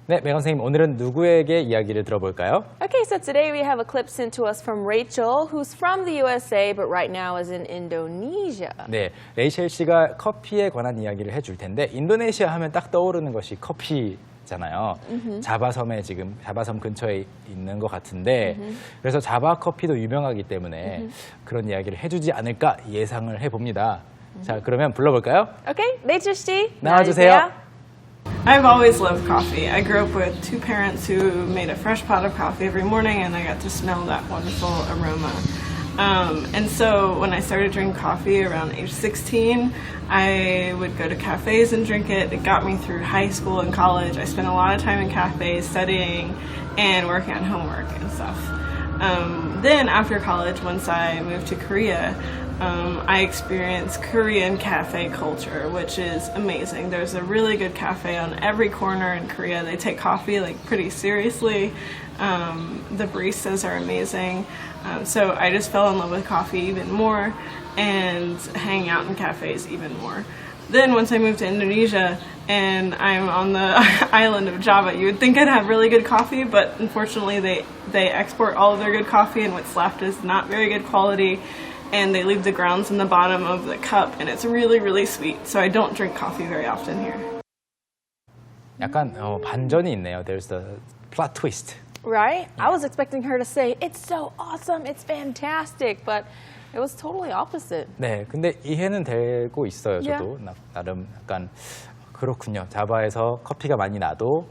네, 메간 선생님, 오늘은 누구에게 이야기를 들어볼까요? Okay, so today we have a clip sent to us from Rachel, who's from the USA, but right now is in Indonesia. 네, 레이첼 씨가 커피에 관한 이야기를 해줄 텐데 인도네시아 하면 딱 떠오르는 것이 커피잖아요. 자바섬에 지금 자바섬 근처에 있는 것 같은데 그래서 자바 커피도 유명하기 때문에 그런 이야기를 해주지 않을까 예상을 해봅니다. 자, 그러면 불러볼까요? Okay, Rachel 씨, 나와주세요. I've always loved coffee. I grew up with two parents who made a fresh pot of coffee every morning, and I got to smell that wonderful aroma. And so when I started drinking coffee around age 16, I would go to cafes and drink it. It got me through high school and college. I spent a lot of time in cafes studying and working on homework and stuff. Then after college, once I moved to Korea, I experienced Korean cafe culture, which is amazing. There's a really good cafe on every corner in Korea. They take coffee like pretty seriously. The baristas are amazing. So I just fell in love with coffee even more and hanging out in cafes even more. Then once I moved to Indonesia and I'm on the island of Java, you would think I'd have really good coffee, but unfortunately they export all of their good coffee and what's left is not very good quality. And they leave the grounds in the bottom of the cup, and it's really, really sweet. So I don't drink coffee very often here. 약간 반전이 있네요. There's the plot twist. Right? I was expecting her to say, it's so awesome, it's fantastic, but it was totally opposite. 네, 근데 이해는 되고 있어요. 저도 나름 약간 그렇군요. 자바에서 커피가 많이 나도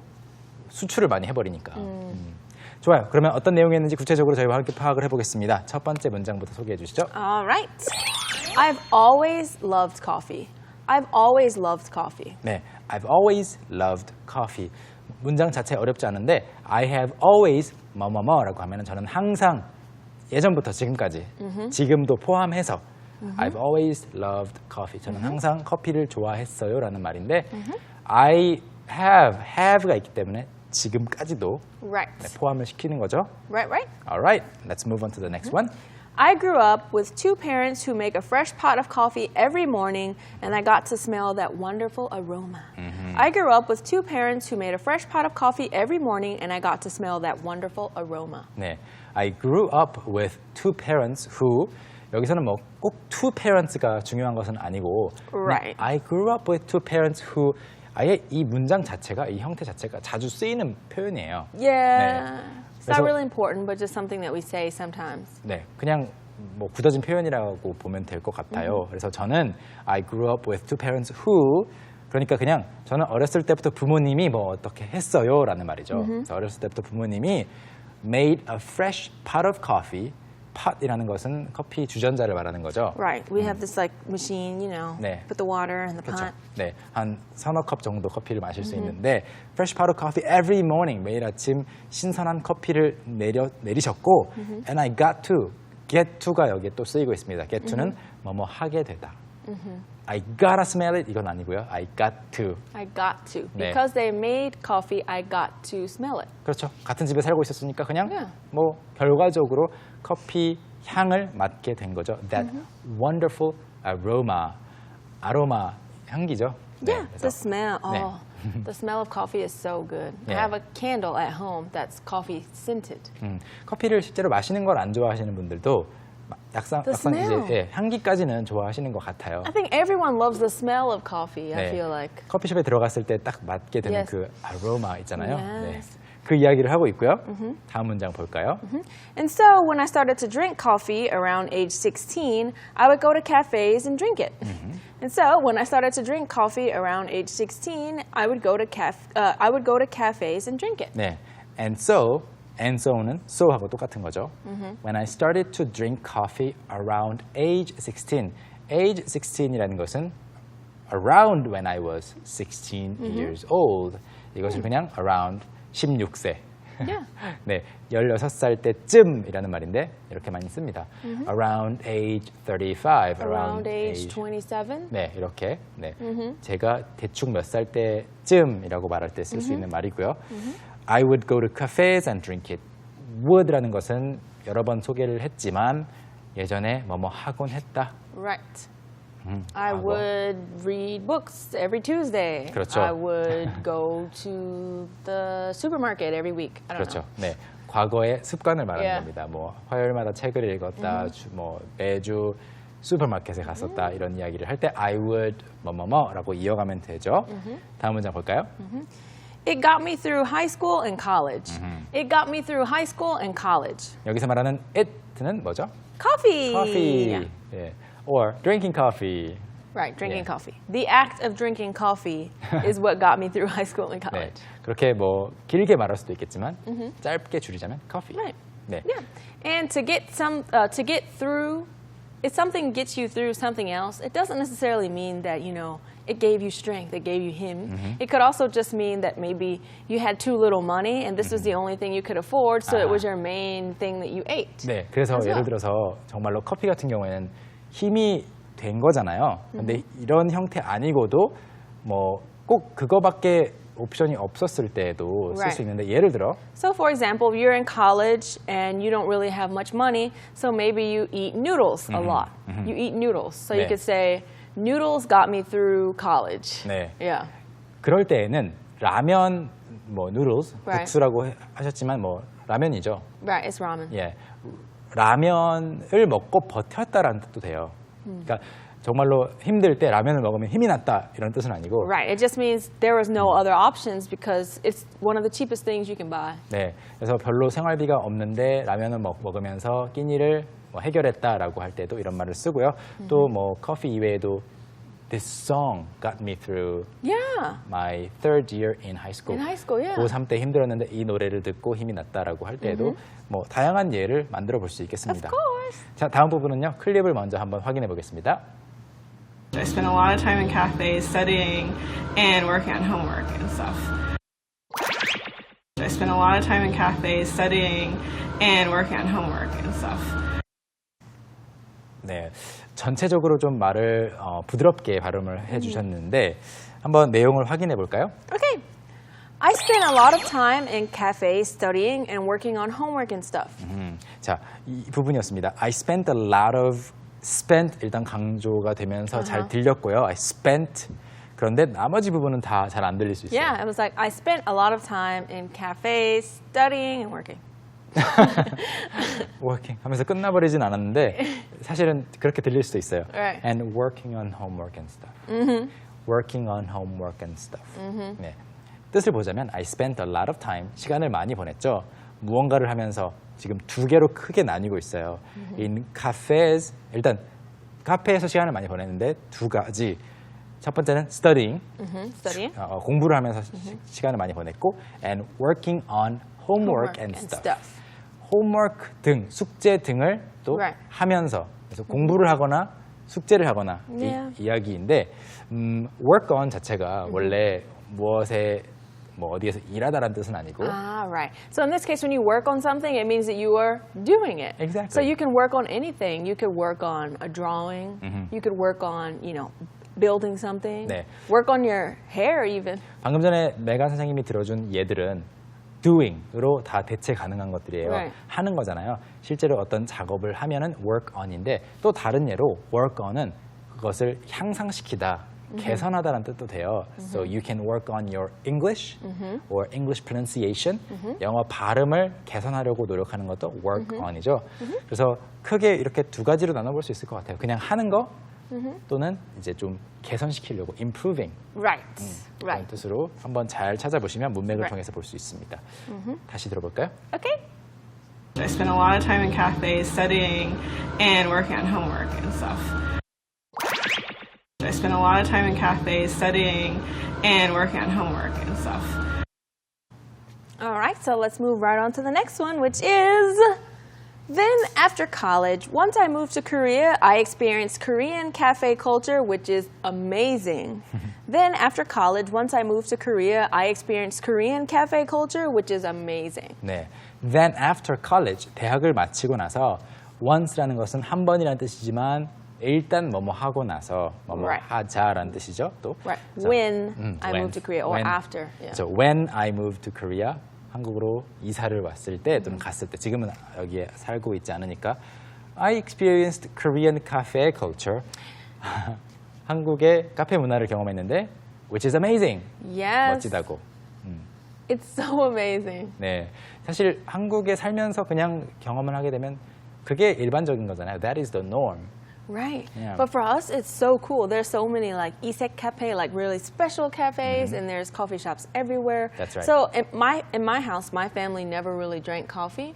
수출을 많이 해버리니까. 좋아요. 그러면 어떤 내용이었는지 구체적으로 저희와 함께 파악을 해보겠습니다. 첫 번째 문장부터 소개해 주시죠. All right. I've always loved coffee. I've always loved coffee. 네, I've always loved coffee. 문장 자체 어렵지 않은데 I have always 뭐뭐뭐라고 하면 저는 항상 예전부터 지금까지 지금도 포함해서 I've always loved coffee. 저는 항상 커피를 좋아했어요라는 말인데 I have가 있기 때문에 지금까지도 Right. 네, 포함을 시키는 거죠. Right, right. Alright, let's move on to the next one. I grew up with two parents who make a fresh pot of coffee every morning, and I got to smell that wonderful aroma. I grew up with two parents who made a fresh pot of coffee every morning, and I got to smell that wonderful aroma. 네, I grew up with two parents who 여기서는 뭐 꼭 two parents가 중요한 것은 아니고 Right. I grew up with two parents who 아예 이 문장 자체가 이 형태 자체가 자주 쓰이는 표현이에요. Yeah. It's not 그래서- really important, but just something that we say sometimes. 네, 그냥 뭐 굳어진 표현이라고 보면 될 것 같아요. 그래서 저는 I grew up with two parents who 그러니까 그냥 저는 어렸을 때부터 부모님이 뭐 어떻게 했어요라는 말이죠. 그래서 어렸을 때부터 부모님이 made a fresh pot of coffee. pot이라는 것은 커피 주전자를 말하는 거죠. Right. We have this like machine, you know, 네. put the water in the 그렇죠. pot. 네, 한 서너 컵 정도 커피를 마실 수 있는데 fresh pot of coffee every morning 매일 아침 신선한 커피를 내리셨고 and I got to get to가 여기에 또 쓰이고 있습니다. get to는 뭐뭐 하게 되다. I gotta smell it 이건 아니고요. I got to. I got to. 네. Because they made coffee, I got to smell it. 그렇죠. 같은 집에 살고 있었으니까 그냥 Yeah. 뭐 결과적으로 커피 향을 맡게 된 거죠. That wonderful aroma. 아로마 향기죠. Yeah, 그래서- the smell. 네. Oh, the smell of coffee is so good. I Yeah. have a candle at home that's coffee scented. 커피를 실제로 마시는 걸 안 좋아하시는 분들도 막상 The smell. 이제 향기까지는 좋아하시는 것 같아요. I think everyone loves the smell of coffee. I 네. feel like. 커피숍에 들어갔을 때 딱 맡게 되는 Yes. 그 아로마 있잖아요. Yes. 네. 그 이야기를 하고 있고요. 다음 문장 볼까요? And so when I started to drink coffee around age 16, I would go to cafes and drink it. And so when I started to drink coffee around age 16, I would go to cafes and drink it. 네. And so는 so하고 똑같은 거죠. When I started to drink coffee around age 16. age 16이라는 것은 around when I was 16 years old. 이것을 그냥 around 16세. Yeah. 네, 16살 때쯤이라는 말인데 이렇게 많이 씁니다. Around age 35. Around age 27. 네, 이렇게. 네. 제가 대충 몇 살 때쯤이라고 말할 때 쓸 수 있는 말이고요. I would go to cafes and drink it. would라는 것은 여러 번 소개를 했지만 예전에 뭐뭐 하곤 했다. Right. I 과거. would read books every Tuesday. 그렇죠. I would go to the supermarket every week. I don't 그렇죠. know. 네, 과거의 습관을 말하는 Yeah. 겁니다. 뭐 화요일마다 책을 읽었다, 뭐 매주 슈퍼마켓에 갔었다 이런 이야기를 할 때 I would 뭐뭐뭐라고 이어가면 되죠. 다음 문장 볼까요? It got me through high school and college. It got me through high school and college. 여기서 말하는 it는 뭐죠? Coffee. Coffee. Yeah. 예. Or drinking coffee. Right, drinking Yeah. coffee. The act of drinking coffee is what got me through high school and 네. college. 그렇게 뭐 길게 말할 수도 있겠지만 짧게 줄이자면 coffee. Right. 네. Yeah. And to get through, if something gets you through something else, it doesn't necessarily mean that, it gave you strength, it gave you him. It could also just mean that maybe you had too little money and this was the only thing you could afford, so it was your main thing that you ate. 네, 그래서 그래서- 예를 들어서 정말로 커피 같은 경우에는 힘이 된 거잖아요. 근데 이런 형태 아니고도 뭐 꼭 그거밖에 옵션이 없었을 때에도 쓸 수 Right. 있는데 예를 들어 So for example, you're in college and you don't really have much money, so maybe you eat noodles a lot. You eat noodles. So you 네. could say, noodles got me through college. 네. Yeah. 그럴 때에는 라면 뭐 noodles Right. 국수라고 하셨지만 뭐 라면이죠. Right, it's ramen. 예. 라면을 먹고 버텼다라는 뜻도 돼요. 그러니까 정말로 힘들 때 라면을 먹으면 힘이 났다 이런 뜻은 아니고 Right, it just means there was no other options because it's one of the cheapest things you can buy. 네, 그래서 별로 생활비가 없는데 라면을 먹으면서 끼니를 뭐 해결했다라고 할 때도 이런 말을 쓰고요. 또 뭐 커피 이외에도 This song got me through Yeah. my third year in high school. In high school, yeah. 고3 때 힘들었는데 이 노래를 듣고 힘이 났다라고 할 때에도 뭐 다양한 예를 만들어 볼 수 있겠습니다. Of course. 자, 다음 부분은요. 클립을 먼저 한번 확인해 보겠습니다. I spent a lot of time in cafes studying and working on homework and stuff. I spent a lot of time in cafes studying and working on homework and stuff. 네, 전체적으로 좀 말을 부드럽게 발음을 해주셨는데 한번 내용을 확인해 볼까요? Okay. I spent a lot of time in cafes studying and working on homework and stuff. 자, 이 부분이었습니다. I spent a lot of spent 일단 강조가 되면서 잘 들렸고요. I spent 그런데 나머지 부분은 다 잘 안 들릴 수 있어요. Yeah, it was like I spent a lot of time in cafes studying and working. working 하면서 끝나버리진 않았는데 사실은 그렇게 들릴 수도 있어요. Right. And working on homework and stuff. Working on homework and stuff. 네. 뜻을 보자면 I spent a lot of time 시간을 많이 보냈죠. 무언가를 하면서 지금 두 개로 크게 나뉘고 있어요. In cafes 일단 카페에서 시간을 많이 보냈는데 두 가지. 첫 번째는 studying Studying. 공부를 하면서 시간을 많이 보냈고 and working on homework and stuff. 홈워크 등 숙제 등을 또 Right. 하면서 그래서 공부를 하거나 숙제를 하거나 Yeah. 이야기인데 work on 자체가 원래 무엇에 뭐 어디에서 일하다라는 뜻은 아니고 Ah, right. So in this case, when you work on something, it means that you are doing it. Exactly. So you can work on anything. You could work on a drawing. You could work on, building something. 네. Work on your hair even. 방금 전에 메간 선생님이 들어준 예들은 doing으로 다 대체 가능한 것들이에요. Right. 하는 거잖아요. 실제로 어떤 작업을 하면은 work on인데 또 다른 예로 work on은 그것을 향상시키다, 개선하다라는 뜻도 돼요. So you can work on your English or English pronunciation. 영어 발음을 개선하려고 노력하는 것도 work on이죠. 그래서 크게 이렇게 두 가지로 나눠볼 수 있을 것 같아요. 그냥 하는 거 또는 이제 좀 개선시키려고 improving. Right. 그런 Right. 뜻으로 한번 잘 찾아보시면 문맥을 Right. 통해서 볼 수 있습니다. 다시 들어볼까요? Okay. I spent a lot of time in cafes studying and working on homework and stuff. I spent a lot of time in cafes studying and working on homework and stuff. All right. So let's move right on to the next one, which is then after college, once I moved to Korea, I experienced Korean cafe culture, which is amazing. Then after college, once I moved to Korea, I experienced Korean cafe culture, which is amazing. 네. Then after college, 대학을 마치고 나서 once라는 것은 한 번이라는 뜻이지만 일단 뭐뭐 하고 나서 뭐뭐 Right. 하자라는 뜻이죠. 또 Right. 자, When I when. moved to Korea or When. after. Yeah. 그렇죠. When I moved to Korea, 한국으로 이사를 왔을 때 또는 갔을 때 지금은 여기에 살고 있지 않으니까 I experienced Korean cafe culture. 한국의 카페 문화를 경험했는데 which is amazing. Yes. 멋지다고. It's so amazing. 네, 사실 한국에 살면서 그냥 경험을 하게 되면 그게 일반적인 거잖아요. That is the norm. Right. Yeah. But for us, it's so cool. There's so many like Isek Cafe, like really special cafes, and there's coffee shops everywhere. That's right. So in my house, my family never really drank coffee.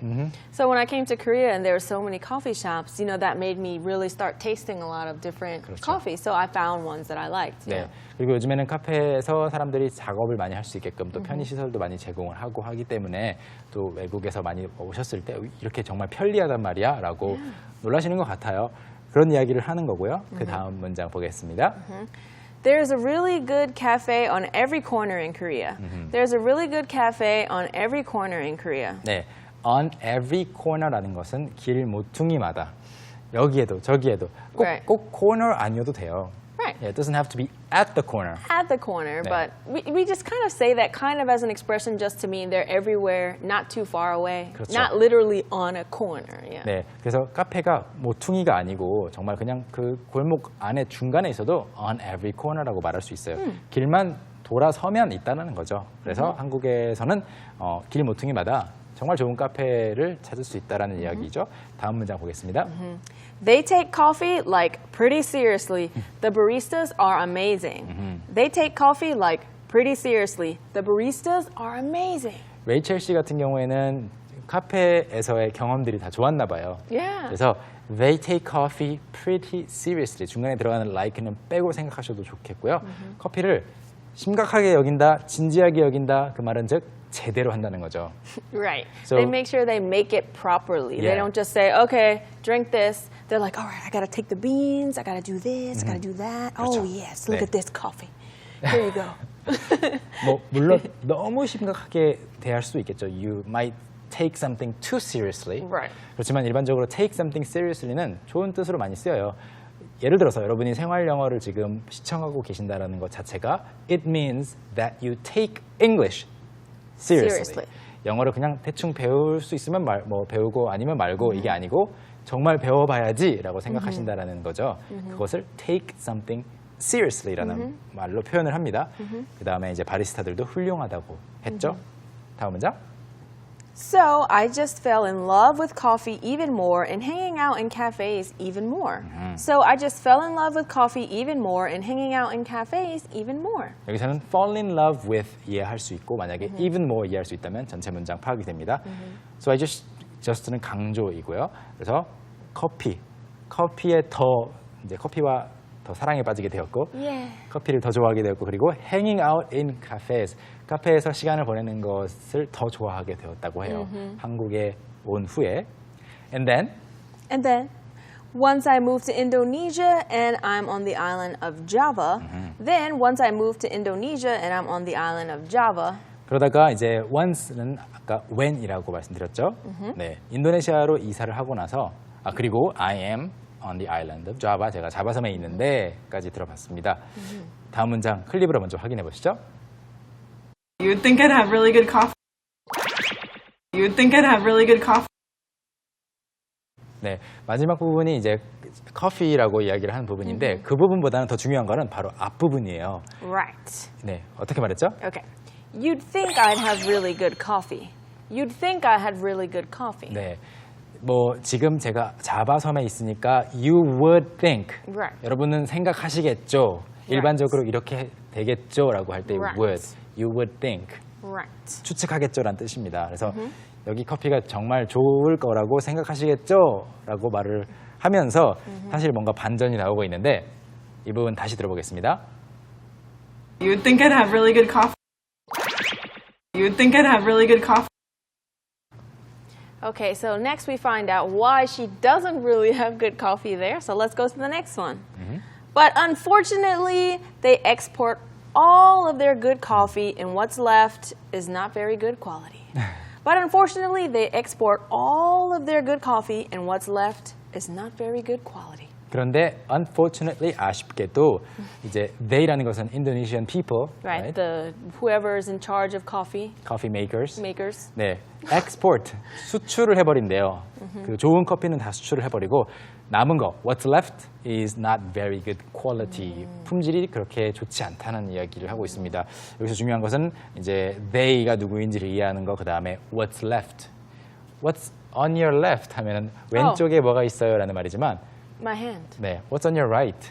So when I came to Korea and there were so many coffee shops, that made me really start tasting a lot of different 그렇죠. coffees. So I found ones that I liked. 네. 그리고 요즘에는 카페에서 사람들이 작업을 많이 할 수 있게끔 또 편의 시설도 많이 제공을 하고 하기 때문에 또 외국에서 많이 오셨을 때 이렇게 정말 편리하단 말이야라고 놀라시는 것 같아요. 그런 이야기를 하는 거고요. 그 다음 문장 보겠습니다. There's a really good cafe on every corner in Korea. There's a really good cafe on every corner in Korea. 네, on every corner라는 것은 길 모퉁이마다 여기에도 저기에도 꼭, Right. 꼭 corner 아니어도 돼요. Right. Yeah, it doesn't have to be at the corner. At the corner, 네. but we just kind of say that kind of as an expression just to mean they're everywhere, not too far away, 그렇죠. not literally on a corner. Yeah. 네, 그래서 카페가 모퉁이가 아니고 정말 그냥 그 골목 안에 중간에 있어도 on every corner라고 말할 수 있어요. 길만 돌아서면 있다는 거죠. 그래서 한국에서는 길 모퉁이마다 정말 좋은 카페를 찾을 수 있다라는 이야기죠. 다음 문장 보겠습니다. They take coffee like pretty seriously. The baristas are amazing. They take coffee like pretty seriously. The baristas are amazing. 레이첼 씨 같은 경우에는 카페에서의 경험들이 다 좋았나 봐요. Yeah. 그래서 they take coffee pretty seriously. 중간에 들어가는 like는 빼고 생각하셔도 좋겠고요. 커피를 심각하게 여긴다, 진지하게 여긴다 그 말은 즉 제대로 한다는 거죠. Right. So- they make sure they make it properly. They Yeah. don't just say, okay, drink this. They're like, all right, I got to take the beans. I got to do this. I got to do that. 그렇죠. Oh, yes. Look 네. at this coffee. Here you go. 뭐 물론 너무 심각하게 대할 수도 있겠죠. You might take something too seriously. Right. 그렇지만 일반적으로 take something seriously는 좋은 뜻으로 많이 쓰여요. 예를 들어서 여러분이 생활 영어를 지금 시청하고 계신다라는 것 자체가 it means that you take English seriously. Seriously. 영어를 그냥 대충 배울 수 있으면 뭐 배우고 아니면 말고 이게 아니고 정말 배워봐야지라고 생각하신다라는 거죠. 그것을 take something seriously라는 말로 표현을 합니다. 그 다음에 이제 바리스타들도 훌륭하다고 했죠. 다음 문장. So I just fell in love with coffee even more and hanging out in cafes even more. So I just fell in love with coffee even more and hanging out in cafes even more. 여기서는 fall in love with 이해할 수 있고 만약에 even more 이해할 수 있다면 전체 문장 파악이 됩니다. So I just는 강조이고요. 그래서 커피에 더 이제 커피와 더 사랑에 빠지게 되었고 Yeah. 커피를 더 좋아하게 되었고 그리고 hanging out in cafes 카페에서 시간을 보내는 것을 더 좋아하게 되었다고 해요. 한국에 온 후에 and then once I moved to Indonesia and I'm on the island of Java. Then once I moved to Indonesia and I'm on the island of Java. 그러다가 이제 once는 아까 when이라고 말씀드렸죠. 네, 인도네시아로 이사를 하고 나서 그리고 I am on the island of Java 제가 자바섬에 있는데까지 들어봤습니다. 다음 문장 클립으로 먼저 확인해 보시죠. You would think I'd have really good coffee. You would think I'd have really good coffee. 네, 마지막 부분이 이제 커피라고 이야기를 하는 부분인데 그 부분보다는 더 중요한 거는 바로 앞부분이에요. Right. 네, 어떻게 말했죠? Okay. You'd think I'd have really good coffee. You'd think I had really good coffee. 네, 뭐 지금 제가 자바섬에 있으니까 you would think Right. 여러분은 생각하시겠죠. 일반적으로 이렇게 되겠죠라고 할 때 Right. you would think Right. 추측하겠죠란 뜻입니다. 그래서 여기 커피가 정말 좋을 거라고 생각하시겠죠라고 말을 하면서 사실 뭔가 반전이 나오고 있는데 이 부분 다시 들어보겠습니다. You would think I'd have really good coffee. You would think I'd have really good coffee. Okay, so next we find out why she doesn't really have good coffee there. So let's go to the next one. But unfortunately, they export all of their good coffee, and what's left is not very good quality. But unfortunately, they export all of their good coffee, and what's left is not very good quality. 그런데 unfortunately 아쉽게도 이제 they라는 것은 Indonesian people, Right? The whoever's in charge of coffee coffee makers. makers. 네, export 수출을 해버린대요. 그 좋은 커피는 다 수출을 해버리고 남은 거, what's left is not very good quality. 품질이 그렇게 좋지 않다는 이야기를 하고 있습니다. 여기서 중요한 것은 이제 they가 누구인지를 이해하는 거, 그 다음에 what's left. What's on your left 하면은 왼쪽에 뭐가 있어요라는 말이지만, My hand. 네, what's on your right?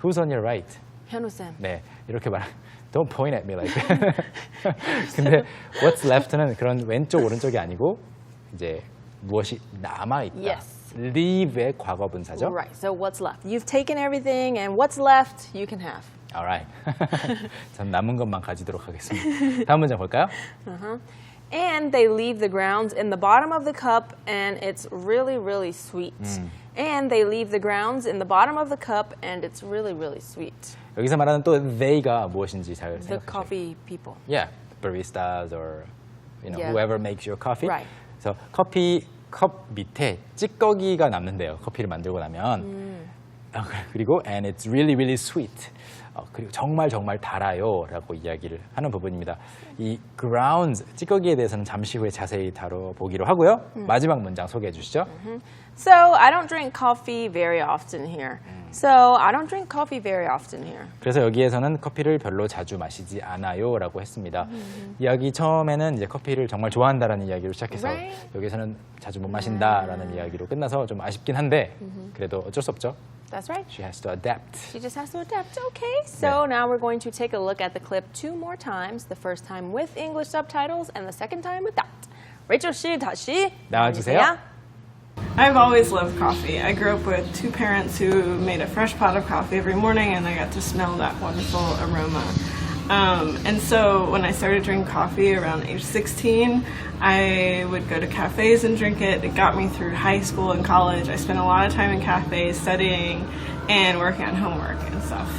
Who's on your right? 현우쌤. 네, 이렇게 말. Don't point at me like that. 근데 what's left는 그런 왼쪽 오른쪽이 아니고 이제 무엇이 남아 있다. Yes. Leave의 과거 분사죠. Right. So what's left? You've taken everything, and what's left you can have. Alright. 전 남은 것만 가지도록 하겠습니다. 다음 문장 볼까요? And they leave the grounds in the bottom of the cup, and it's really, really sweet. And they leave the grounds in the bottom of the cup, and it's really, really sweet. 여기서 말하는 또 they가 무엇인지 잘 The 생각하세요. coffee people. Yeah, baristas or Yeah. whoever makes your coffee. Right. 그래서 커피 컵 밑에 찌꺼기가 남는데요. 커피를 만들고 나면. 그리고 and it's really really sweet. 그리고 정말 정말 달아요라고 이야기를 하는 부분입니다. 이 grounds 찌꺼기에 대해서는 잠시 후에 자세히 다뤄보기로 하고요. 마지막 문장 소개해 주시죠. So I don't drink coffee very often here. So I don't drink coffee very often here. 그래서 여기에서는 커피를 별로 자주 마시지 않아요라고 했습니다. 이야기 처음에는 이제 커피를 정말 좋아한다라는 이야기로 시작해서 Right. 여기서는 자주 못 마신다라는 이야기로 끝나서 좀 아쉽긴 한데 그래도 어쩔 수 없죠. That's right. She has to adapt. She just has to adapt. Okay. So now we're going to take a look at the clip 2 more times. The first time with English subtitles and the second time without. Rachel 씨 다시 나와주세요. I've always loved coffee. I grew up with two parents who made a fresh pot of coffee every morning, and I got to smell that wonderful aroma. And so when I started drinking coffee around age 16, I would go to cafes and drink it. It got me through high school and college. I spent a lot of time in cafes studying and working on homework and stuff.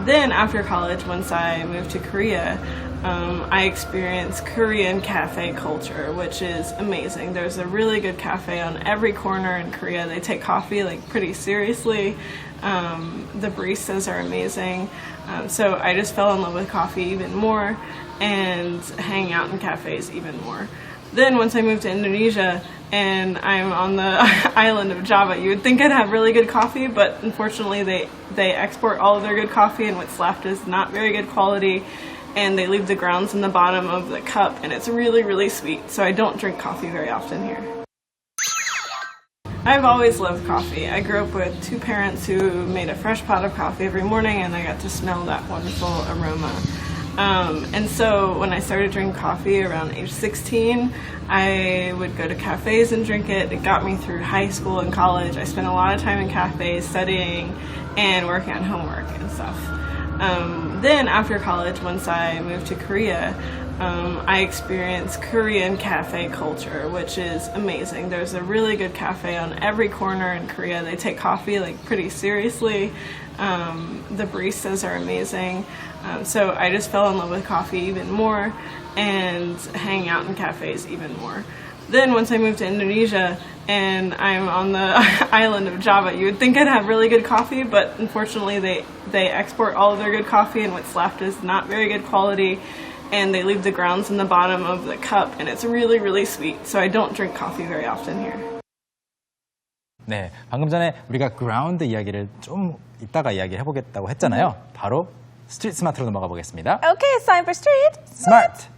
Then after college, once I moved to Korea, I experienced Korean cafe culture, which is amazing. There's a really good cafe on every corner in Korea. They take coffee like pretty seriously. The baristas are amazing. So I just fell in love with coffee even more and hanging out in cafes even more. Then once I moved to Indonesia and I'm on the island of Java, you would think I'd have really good coffee, but unfortunately they export all of their good coffee and what's left is not very good quality. And they leave the grounds in the bottom of the cup, and it's really, really sweet. So I don't drink coffee very often here. I've always loved coffee. I grew up with two parents who made a fresh pot of coffee every morning, and I got to smell that wonderful aroma. And so when I started drinking coffee around age 16, I would go to cafes and drink it. It got me through high school and college. I spent a lot of time in cafes studying and working on homework and stuff. Then after college, once I moved to Korea, I experienced Korean cafe culture, which is amazing. There's a really good cafe on every corner in Korea. They take coffee like pretty seriously. The baristas are amazing. So I just fell in love with coffee even more and hanging out in cafes even more. Then once I moved to Indonesia and I'm on the island of Java, you would think I'd have really good coffee, but unfortunately they export all of their good coffee and what's left is not very good quality. And they leave the grounds in the bottom of the cup, and it's really, really sweet. So I don't drink coffee very often here. 네, 방금 전에 우리가 ground 이야기를 좀 이따가 이야기를 해보겠다고 했잖아요. 바로 스트리트 스마트로 넘어가 보겠습니다. Okay, it's time for street. 스마트!